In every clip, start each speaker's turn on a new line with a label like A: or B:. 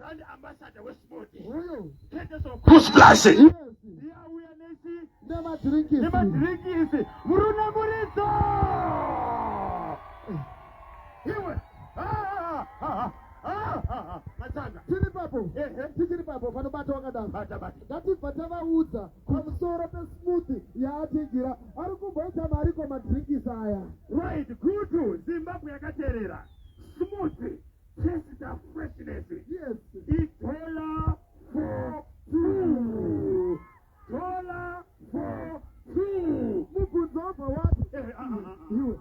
A: brand ambassador wesmoothie.
B: Huyo.
A: Kusplash.
B: Yes.
A: Yeah, we are nesi.
B: Nema drinkisi.
A: Nema drinkisi. Muruna murizo. Iwe. Matanga.
B: Chini papo. Chini papo. Pano bato wakadana.
A: Bata.
B: Ngati vatava udza pamusoro pesmoothie yaatigira ari kumboita mari komadrinkisi aya.
A: Right, good. Zimbabwe yakaterera. Smoothie. Taste the freshness.
B: Yes.
A: $1 for 2. $1 for 2.
B: Mubvunzo wabva wati. Iwe.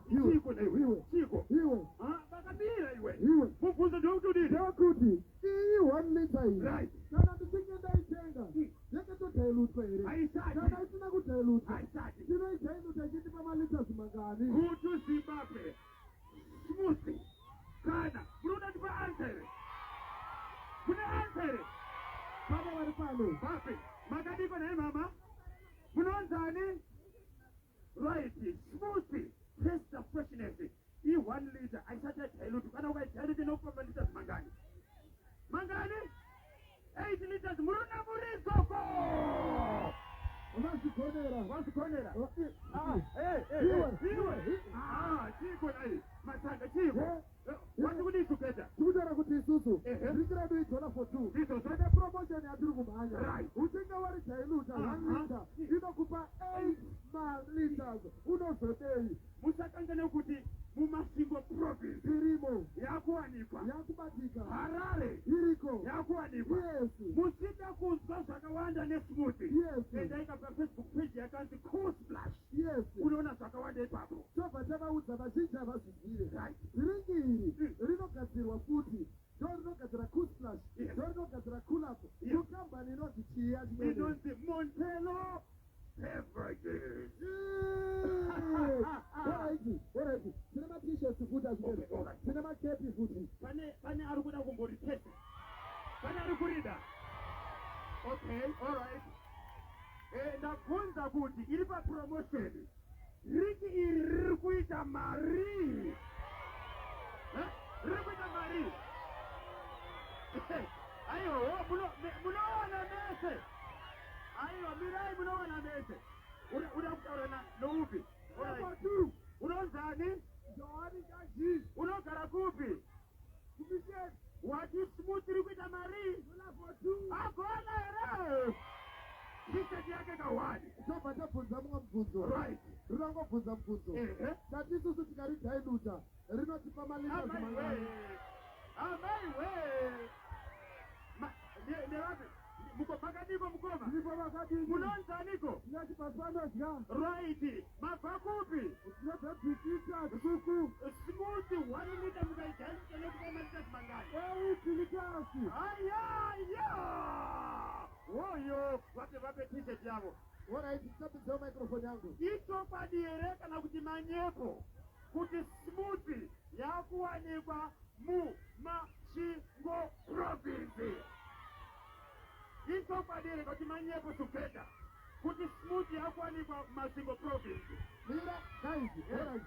A: Vakabira iwe.
B: Iwe.
A: Mubvunzo ndokutodini.
B: Ndekuti iyi 1 liter iyi.
A: Right.
B: Kana ndichinge ndaitenga. Yakatodhailutwa here.
A: Haisati.
B: Kana isina kudhailutwa.
A: Haisati.
B: Tinoidhailuta ichitipa maliters mangani.
A: Kutu Zimbabwe. Smoothie. Kana. Munoda ndipa answer. Kune answer.
B: Pano vari pano.
A: Papi. Makadiko naye mama. Munonzani? Right. Smoothie. Taste the freshness. I 1 liter. Haisati yadhailuta. Kana ukaidhailuta inofamba liters mangani. Mangani? 8 liters. Muruna murizoko. Wasikonera. Chiko nayi. Matanga chiko. Wati kudi together.
B: Tikutaura kuti isusu ndirikiredu $1 for 2. Ine promotion yatiri kumhanya. Uchinge wari dhailuta 1 liter inokupa 8 maliters. Unozodei.
A: Musakangane kuti mumasingo province
B: irimo
A: yakuwanikwa
B: yakubatika
A: Harare
B: iriko
A: yakuwanikwa.
B: Yes.
A: Musida kuzwa zvakawanda nesmoothie.
B: Yes.
A: Endaika pafacebook page yakanzi Kusplash.
B: Yes.
A: Unoona zvakawanda ipapo.
B: Tobva tavaudza vazhinji havazvizire.
A: Right.
B: Dhiringi iri rinogadzirwa futi ndo rinogadzira Kusplash, ndo rinogadzira Kulap. Kukambani inonzi chiya
A: inonzi Montelo Beverages.
B: Alright. Tine ma-t-shirts futi azvimene. Tine makepi futi.
A: Pane ari kuda kumboritesa. Pane ari kurida. Okay, all right. Ndabvunza kuti iri papromotion. Riki iri riri kuita mari. Riri kuita mari. Aiwa, munoona mese. Aiwa, mirai munoona mese. Uda kutaura noupi? Unonzani? Unogara kupi? Wati smoothie iri kuita mari. Agona here. T-shirt yake kawani.
B: Tobva tabvunza mumwe mubvunzo.
A: Right.
B: Rinongobvunza mubvunzo. Tati isusu tikaridhailuta rinotipa maliters mangani.
A: Amaiwe. Nevapi? Makadiko mukoma?
B: Ndipo vakadini.
A: Munonzaniko?
B: Ndati pasanodya.
A: Right. Mabva kupi?
B: Tinobva bhikita tuku.
A: Smoothie 1 liter mukaidhailuta nokupa maliters mangani.
B: 8 liters.
A: Aya. Oyo, vape t-shirt yavo.
B: Alright, tabidzawo microphone yangu.
A: Ichokwadi here kana kuti manyepo kuti smoothie yakuwanikwa mumasvingo province. Ichokwadi here kuti manyepo together kuti smoothie yakuwanikwa mumasvingo province.
B: Mira, guys, alright.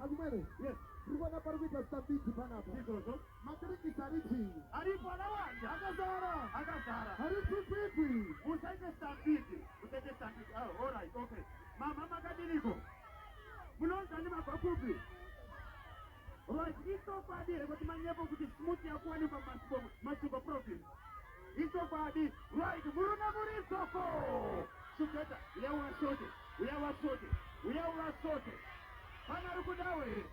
B: Azimene? Yes. Ndikuona pari kuita stambidzi panapa.
A: Izvozvo.
B: Matirikisi ari chii?
A: Aripo akawanda. Akazara.
B: Ari chipipi.
A: Usaite stambidzi. Oh, all right, okay. Mama makadiniko. Munonzani mabva kupi? Right, ichokwadi here kuti manyepo kuti smoothie yakuwanikwa mumasvingo province. Ichokwadi. Right, muruna murizoko. Together, uyawasote. Pana rukudawo here.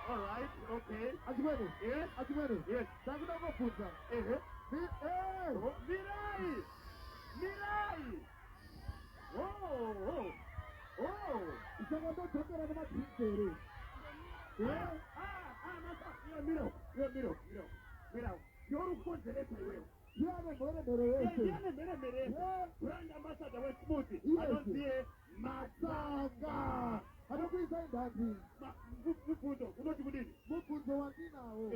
A: All right, okay.
B: Azimene?
A: Yes.
B: Azimene?
A: Yes.
B: Ndakuda kungobvunza.
A: Mirai. Oh.
B: Isaka ndodzokera nemadrinks here.
A: Mira. Yori kukonzeresa iwewe.
B: Ndiane mheremhere wese.
A: Brand ambassador wesmoothie.
B: Yes.
A: Anoziye Matsanga.
B: Anokuisa indandi.
A: Mubvunzo unoti kudini?
B: Mubvunzo wandinawo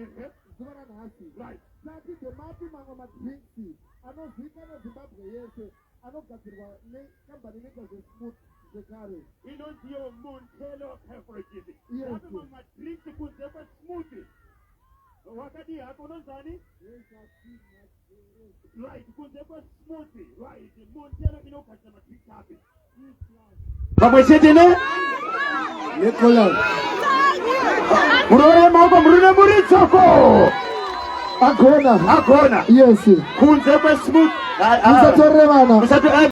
B: zuva ranhasi.
A: Right.
B: Tati ndemapi mamwe madrinks anozivikanwa Zimbabwe yese anogadzirwa nekambani inoita zvesmoothie zvekare.
A: Inonziyo Montelo Beverages.
B: Yes.
A: Mamwe madrinks kunze kwesmoothie wakati yako nozani right kunze kwa smoothie right montera inokata matikapi kamwesete ne
B: Nicola
A: murore mauko murune muritsoko
B: akona
A: akona
B: yes
A: kunze kwa smoothie
B: musatorre bana